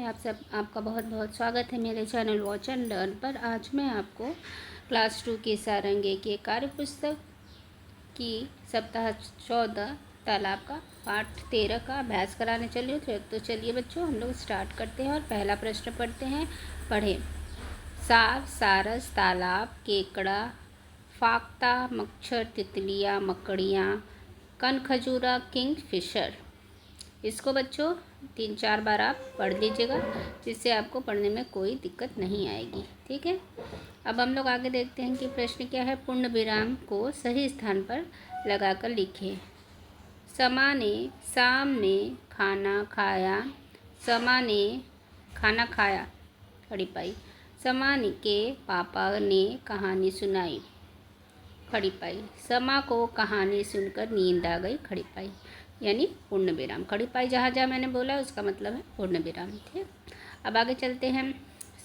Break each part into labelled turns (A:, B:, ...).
A: आपका बहुत बहुत स्वागत है मेरे चैनल वॉच एंड लर्न पर। आज मैं आपको क्लास 2 की सारंगी की कार्य पुस्तक की सप्ताह 14 तालाब का पाठ 13 का अभ्यास कराने चली हूँ। तो चलिए बच्चों, हम लोग स्टार्ट करते हैं और पहला प्रश्न पढ़ते हैं। पढ़ें। सार, सारस, तालाब, केकड़ा, फाख्ता, मच्छर, तितलियाँ, मकड़ियाँ, कनखजूरा, किंगफिशर। इसको बच्चों 3-4 बार आप पढ़ लीजिएगा, जिससे आपको पढ़ने में कोई दिक्कत नहीं आएगी। ठीक है, अब हम लोग आगे देखते हैं कि प्रश्न क्या है। पूर्ण विराम को सही स्थान पर लगाकर लिखें। समा ने शाम ने खाना खाया, समा ने खाना खाया, खड़ी पाई। समा के पापा ने कहानी सुनाई, खड़ी पाई। समा को कहानी सुनकर नींद आ गई, खड़ी पाई। यानी पूर्ण विराम। खड़ी पाई जहाँ जहाँ मैंने बोला है उसका मतलब है पूर्ण विराम। ठीक, अब आगे चलते हैं।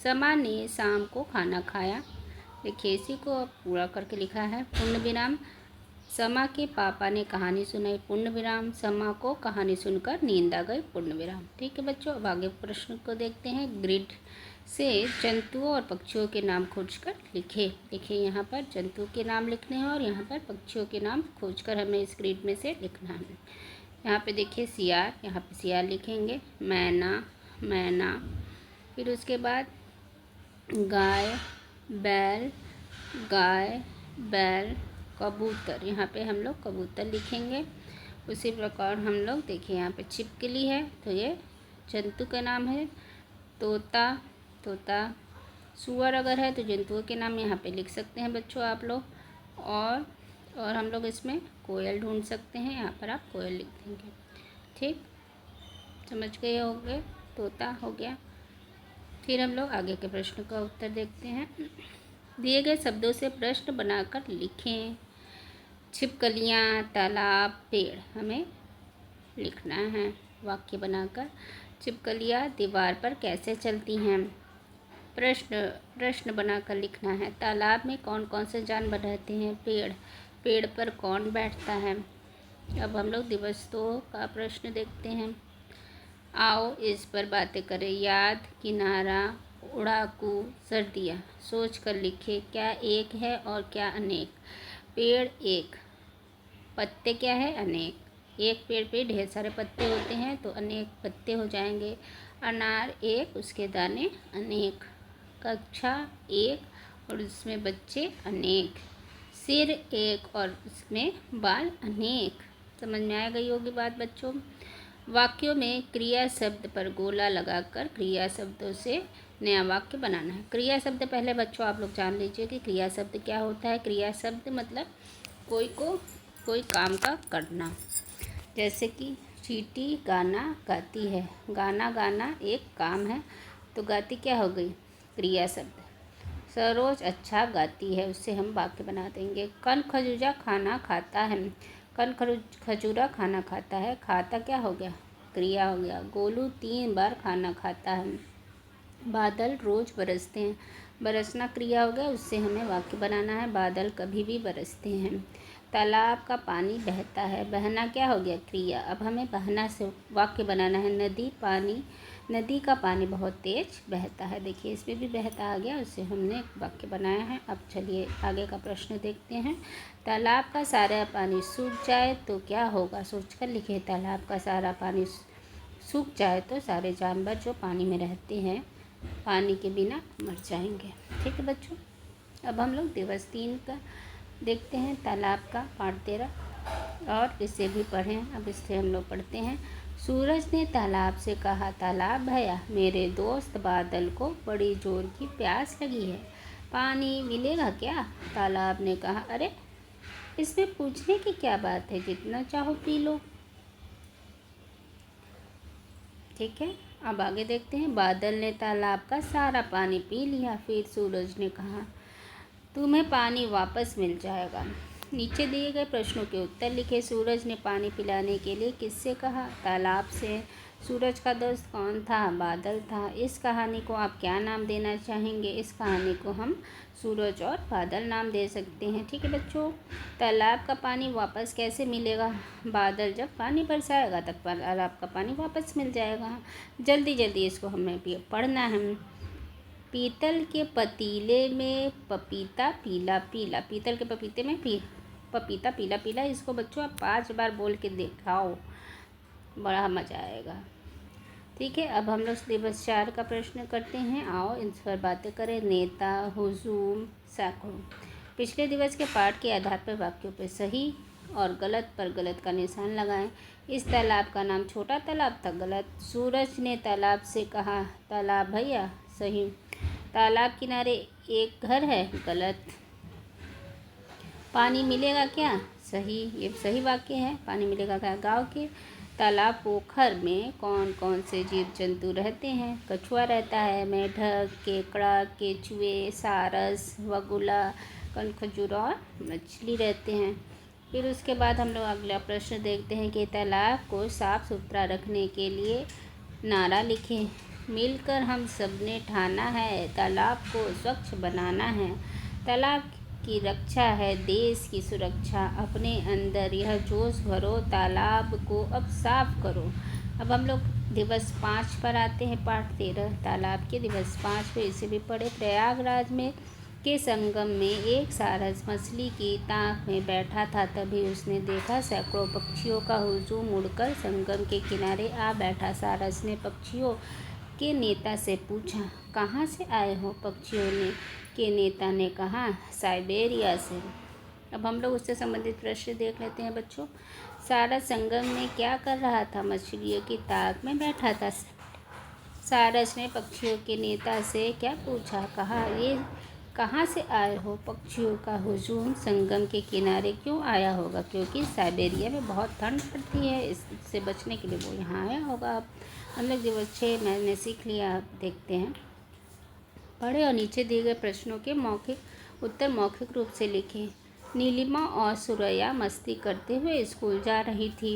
A: समा ने शाम को खाना खाया, देखिए इसी को अब पूरा करके लिखा है पूर्ण विराम। समा के पापा ने कहानी सुनाई, पूर्ण विराम। समा को कहानी सुनकर नींद आ गई, पूर्ण विराम। ठीक है बच्चों, अब आगे प्रश्न को देखते हैं। ग्रिड से जंतुओं और पक्षियों के नाम खोजकर लिखे। देखिए यहाँ पर जंतु के नाम लिखने हैं और यहाँ पर पक्षियों के नाम खोजकर हमें इस ग्रिड में से लिखना है। यहाँ पे देखिए सियार, यहाँ पे सियार लिखेंगे। मैना, मैना। फिर उसके बाद गाय, बैल, गाय, बैल। कबूतर, यहाँ पे हम लोग कबूतर लिखेंगे। उसी प्रकार हम लोग देखिए यहाँ पे छिपकली है, तो ये जंतु का नाम है। तोता, तोता। सुअर अगर है तो जंतुओं के नाम यहाँ पे लिख सकते हैं बच्चों आप लोग। और हम लोग इसमें कोयल ढूंढ सकते हैं, यहाँ पर आप कोयल लिख देंगे। ठीक, समझ गए होंगे। तोता हो गया। फिर हम लोग आगे के प्रश्न का उत्तर देखते हैं। दिए गए शब्दों से प्रश्न बनाकर लिखें। छिपकलियाँ, तालाब, पेड़ हमें लिखना है वाक्य बनाकर। छिपकलियाँ दीवार पर कैसे चलती हैं, प्रश्न बनाकर लिखना है। तालाब में कौन कौन से जानवर रहते हैं, पेड़ पर कौन बैठता है। अब हम लोग दिवसों का प्रश्न देखते हैं। आओ इस पर बातें करें। याद, किनारा, उड़ाकू, सर्दियाँ। सोच कर लिखे, क्या एक है और क्या अनेक। पेड़ एक, पत्ते क्या है, अनेक। एक पेड़ पे ढेर सारे पत्ते होते हैं तो अनेक पत्ते हो जाएंगे। अनार एक, उसके दाने अनेक। कक्षा एक और उसमें बच्चे अनेक। सिर एक और उसमें बाल अनेक। समझ में आ गई होगी बात बच्चों। वाक्यों में क्रिया शब्द पर गोला लगाकर क्रिया शब्दों से नया वाक्य बनाना है। क्रिया शब्द पहले बच्चों आप लोग जान लीजिए कि क्रिया शब्द क्या होता है। क्रिया शब्द मतलब कोई काम का करना। जैसे कि चींटी गाना गाती है, गाना गाना एक काम है तो गाती क्या हो गई, क्रिया शब्द। सरोज अच्छा गाती है, उससे हम वाक्य बना देंगे। कन खजूरा खाना खाता है, कन खजूरा खाना खाता है, खाता क्या हो गया, क्रिया हो गया। गोलू 3 बार खाना खाता है। बादल रोज बरसते हैं, बरसना क्रिया हो गया, उससे हमें वाक्य बनाना है। बादल कभी भी बरसते हैं। तालाब का पानी बहता है, बहना क्या हो गया, क्रिया। अब हमें बहना से वाक्य बनाना है। नदी का पानी बहुत तेज बहता है, देखिए इसमें भी बहता आ गया, उससे हमने एक वाक्य बनाया है। अब चलिए आगे का प्रश्न देखते हैं। तालाब का सारा पानी सूख जाए तो क्या होगा, सोचकर लिखे। तालाब का सारा पानी सूख जाए तो सारे जानवर जो पानी में रहते हैं पानी के बिना मर जाएंगे। ठीक है बच्चों, अब हम लोग दिवस 3 का देखते हैं। तालाब का पाठ 13 और इसे भी पढ़ें। अब इससे हम लोग पढ़ते हैं। सूरज ने तालाब से कहा, तालाब भैया मेरे दोस्त बादल को बड़ी जोर की प्यास लगी है, पानी मिलेगा क्या। तालाब ने कहा, अरे इसमें पूछने की क्या बात है, जितना चाहो पी लो। ठीक है, अब आगे देखते हैं। बादल ने तालाब का सारा पानी पी लिया। फिर सूरज ने कहा, तुम्हें पानी वापस मिल जाएगा। नीचे दिए गए प्रश्नों के उत्तर लिखे। सूरज ने पानी पिलाने के लिए किससे कहा, तालाब से। सूरज का दोस्त कौन था? बादल था। इस कहानी को आप क्या नाम देना चाहेंगे? इस कहानी को हम सूरज और बादल नाम दे सकते हैं। ठीक है बच्चों। तालाब का पानी वापस कैसे मिलेगा? बादल जब पानी बरसाएगा तब तालाब का पानी वापस मिल जाएगा। जल्दी जल्दी इसको हमें पढ़ना है। पीतल के पतीले में पपीता पीला पीला। पीतल के पपीते में पपीता पीला पीला। इसको बच्चों आप 5 बार बोल के दिखाओ, बड़ा मज़ा आएगा। ठीक है, अब हम लोग दिवस 4 का प्रश्न करते हैं। आओ इन पर बातें करें। नेता, हुजूम, सैकड़ों। पिछले दिवस के पाठ के आधार पर वाक्यों पर सही और गलत पर गलत का निशान लगाएं। इस तालाब का नाम छोटा तालाब था। गलत। सूरज ने तालाब से कहा, तालाब भैया। सही। तालाब किनारे एक घर है। गलत। पानी मिलेगा क्या? सही। ये सही वाक्य है। पानी मिलेगा क्या? गांव के तालाब पोखर में कौन कौन से जीव जंतु रहते हैं? कछुआ रहता है, मेढक, केकड़ा, केचुए, सारस, बगुला, कनखजूरा और मछली रहते हैं। फिर उसके बाद हम लोग अगला प्रश्न देखते हैं कि तालाब को साफ सुथरा रखने के लिए नारा लिखें। मिलकर हम सब ने ठाना है, तालाब को स्वच्छ बनाना है। तालाब की रक्षा है देश की सुरक्षा। अपने अंदर यह जोश भरो, तालाब को अब साफ करो। अब हम लोग दिवस 5 पर आते हैं। पाठ 13 तालाब के दिवस 5 पे इसे भी पढ़े। प्रयागराज में के संगम में एक सारस मछली की ताक में बैठा था। तभी उसने देखा सैकड़ों पक्षियों का हुजूम उड़कर संगम के किनारे आ बैठा। सारस ने पक्षियों के नेता से पूछा, कहाँ से आए हो? पक्षियों ने के नेता ने कहा, साइबेरिया से। अब हम लोग उससे संबंधित प्रश्न देख लेते हैं बच्चों। सारस संगम में क्या कर रहा था? मछलियों की ताक में बैठा था। सारस ने पक्षियों के नेता से क्या पूछा? कहा, ये कहाँ से आए हो? पक्षियों का हुजूम संगम के किनारे क्यों आया होगा? क्योंकि साइबेरिया में बहुत ठंड पड़ती है, इससे बचने के लिए वो यहाँ आया होगा। हम लोग दिवस 6 मैंने सीख लिया। आप देखते हैं, पढ़े और नीचे दिए गए प्रश्नों के मौखिक उत्तर मौखिक रूप से लिखें। नीलिमा और सुरैया मस्ती करते हुए स्कूल जा रही थी।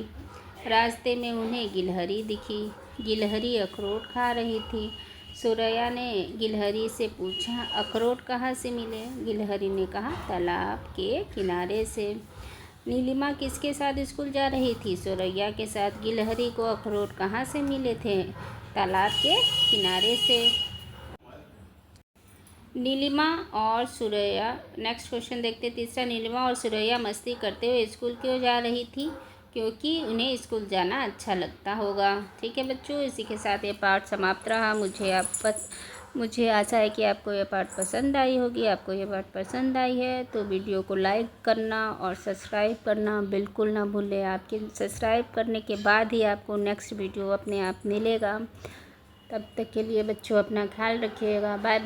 A: रास्ते में उन्हें गिलहरी दिखी। गिलहरी अखरोट खा रही थी। सुरैया ने गिलहरी से पूछा, अखरोट कहाँ से मिले? गिलहरी ने कहा, तालाब के किनारे से। नीलिमा किसके साथ स्कूल जा रही थी? सुरैया के साथ। गिलहरी को अखरोट कहाँ से मिले थे? तालाब के किनारे से। नीलिमा और सुरैया, नेक्स्ट क्वेश्चन देखते। तीसरा, नीलिमा और सुरैया मस्ती करते हुए स्कूल क्यों जा रही थी? क्योंकि उन्हें स्कूल जाना अच्छा लगता होगा। ठीक है बच्चों, इसी के साथ ये पाठ समाप्त रहा। मुझे आशा है कि आपको ये पाठ पसंद आई होगी। आपको ये पाठ पसंद आई है तो वीडियो को लाइक करना और सब्सक्राइब करना बिल्कुल ना भूलें। आपके सब्सक्राइब करने के बाद ही आपको नेक्स्ट वीडियो अपने आप मिलेगा। तब तक के लिए बच्चों अपना ख्याल रखिएगा। Bye bye.